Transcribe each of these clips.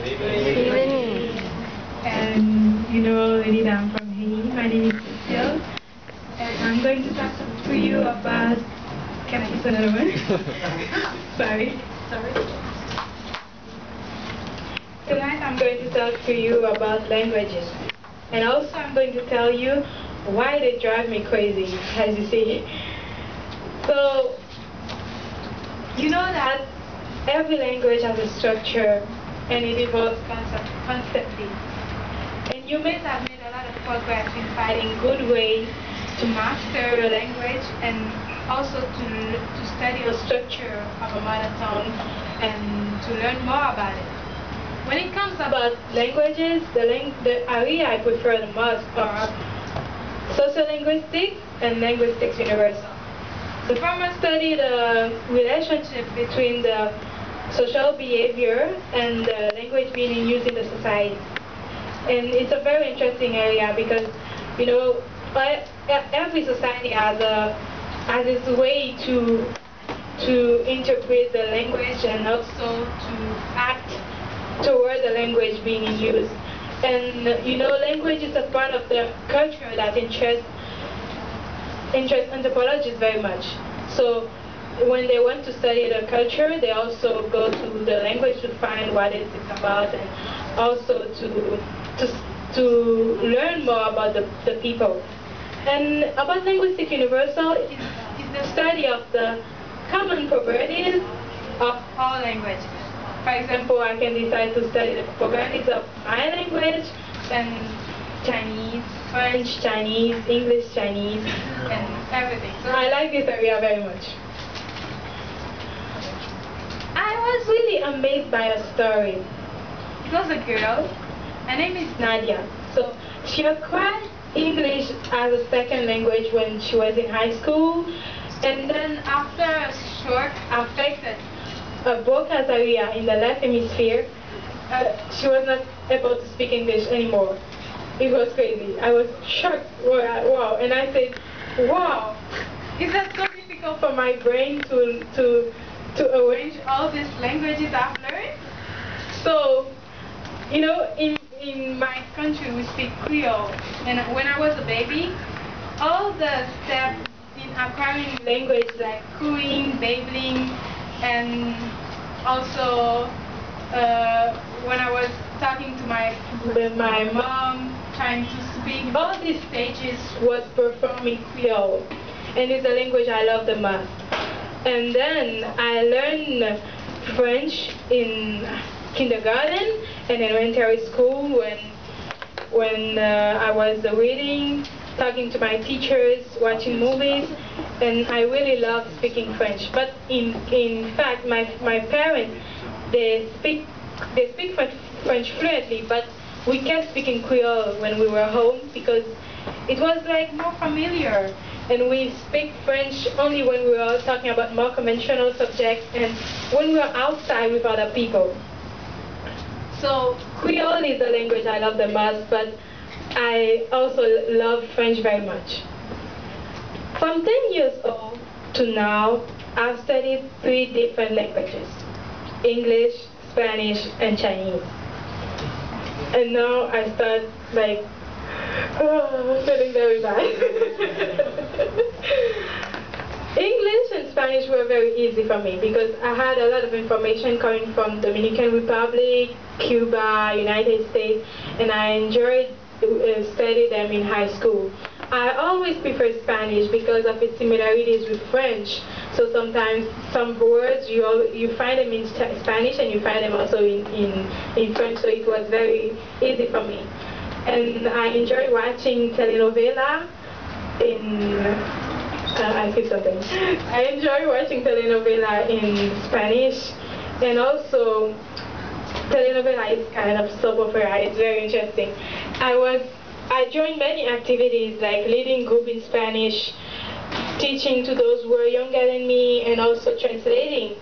Evening. And you know already that I'm from Haiti. My name is Cecile, and I'm going to talk to you about. Can I use another one? Sorry. Tonight I'm going to talk to you about languages, and also I'm going to tell you why they drive me crazy, as you see. So, you know that every language has a structure and it evolves constantly. And humans have made a lot of progress in finding good ways to master a language and also to study the structure of a mother tongue and to learn more about it. When it comes about languages, the area I prefer the most are sociolinguistics and linguistics universal. The former study the relationship between the social behavior and the language being used in the society. And it's a very interesting area because, you know, every society has its way to interpret the language and also to act toward the language being used. And, you know, language is a part of the culture that interests anthropologists very much. So when they want to study the culture, they also go to the language to find what it's about and also to learn more about the people. And about linguistic universal is the study of the common properties of all languages. For example, I can decide to study the properties of my language and Chinese, French, Chinese, English, Chinese, and everything. So I like this area very much. I was really amazed by a story. It was a girl. Her name is Nadia. So she acquired English as a second language when she was in high school, and then after a stroke affected a broke area in the left hemisphere, she was not able to speak English anymore. It was crazy. I was shocked. Wow. And I said, wow, is that so difficult for my brain to arrange all these languages I've learned? So, you know, in my country we speak Creole. And when I was a baby, all the steps in acquiring language like cooing, babbling, and also when I was talking to my mom, trying to speak, all these stages was performed in Creole, and it's a language I love the most. And then I learned French in kindergarten and elementary school when I was reading, talking to my teachers, watching movies, and I really love speaking French. But in fact, my parents, they speak French fluently, but we kept speaking Creole when we were home because it was like more familiar, and we speak French only when we were talking about more conventional subjects and when we were outside with other people. So Creole is the language I love the most, but I also love French very much. From 10 years old to now, I've studied 3 different languages: English, Spanish, and Chinese. And now I start like, feeling very bad. English and Spanish were very easy for me because I had a lot of information coming from Dominican Republic, Cuba, United States, and I enjoyed studying them in high school. I always prefer Spanish because of its similarities with French. So sometimes some words you find them in Spanish and you find them also in French. So it was very easy for me. And I enjoy watching telenovela I feel something. I enjoy watching telenovela in Spanish, and also telenovela is kind of soap opera. It's very interesting. I joined many activities like leading group in Spanish, teaching to those who were younger than me, and also translating.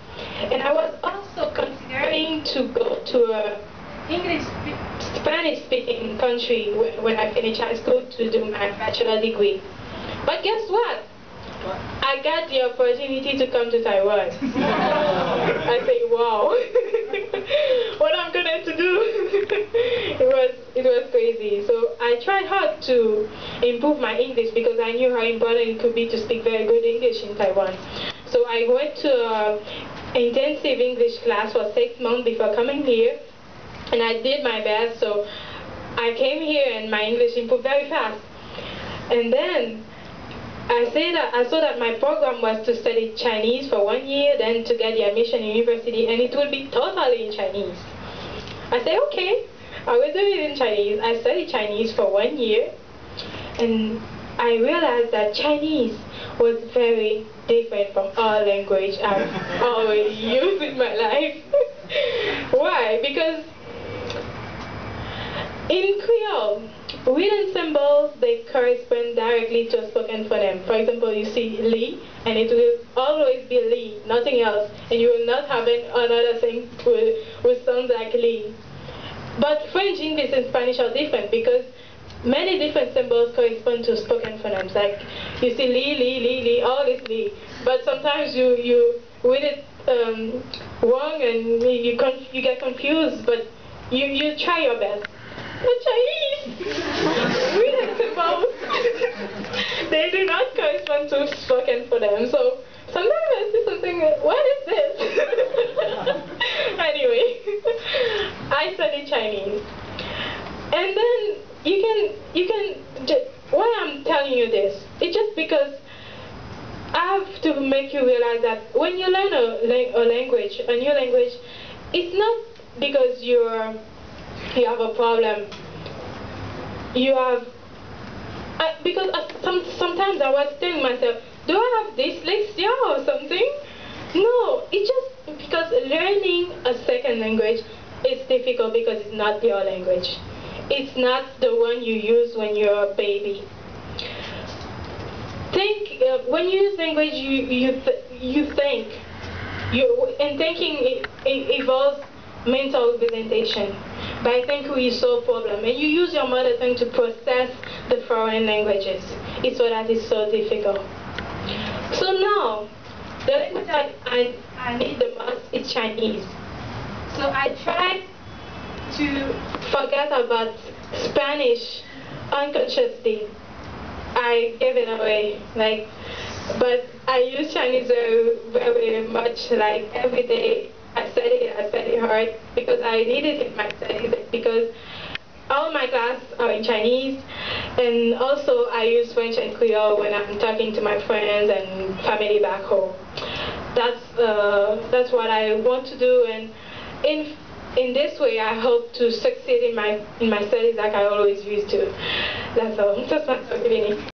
And I was also considering to go to a Spanish-speaking country when I finished high school to do my bachelor degree. But guess what? I got the opportunity to come to Taiwan. I say, wow, what I'm going to do? crazy. So I tried hard to improve my English because I knew how important it could be to speak very good English in Taiwan. So I went to an intensive English class for 6 months before coming here, and I did my best. So I came here and my English improved very fast. And then I saw that my program was to study Chinese for 1 year, then to get the admission in university, and it would be totally in Chinese. I said, okay, I will do it in Chinese. I studied Chinese for 1 year, and I realized that Chinese was very different from all language I've already used in my life. Why? Because in Creole, written symbols, they correspond directly to a spoken phoneme. For example, you see li, and it will always be li, nothing else, and you will not have another thing which sounds like li. But French, English, and Spanish are different because many different symbols correspond to spoken phonemes. Like you see li, all is li. But sometimes you read it wrong and you get confused, but you try your best. The Chinese written symbols, they do not correspond to spoken phonemes. So sometimes I see something, what is this? Anyway, I studied Chinese. And then why I'm telling you this, it's just because I have to make you realize that when you learn a language, a new language, it's not because you have a problem. Because sometimes I was telling myself, do I have dyslexia or something? No, it's just because learning a second language is difficult because it's not your language. It's not the one you use when you're a baby. When you use language, you think. And thinking it involves mental representation. By thinking you solve problems, and you use your mother tongue to process the foreign languages. It's what that is so difficult. So now, the language I need the most is Chinese. So I tried to forget about Spanish unconsciously. I gave it away, but I use Chinese very, very much, every day. I study hard because I needed it in my studies, because all my classes are in Chinese, and also I use French and Creole when I'm talking to my friends and family back home. That's what I want to do, and in this way I hope to succeed in my studies like I always used to. That's all. That's my opinion.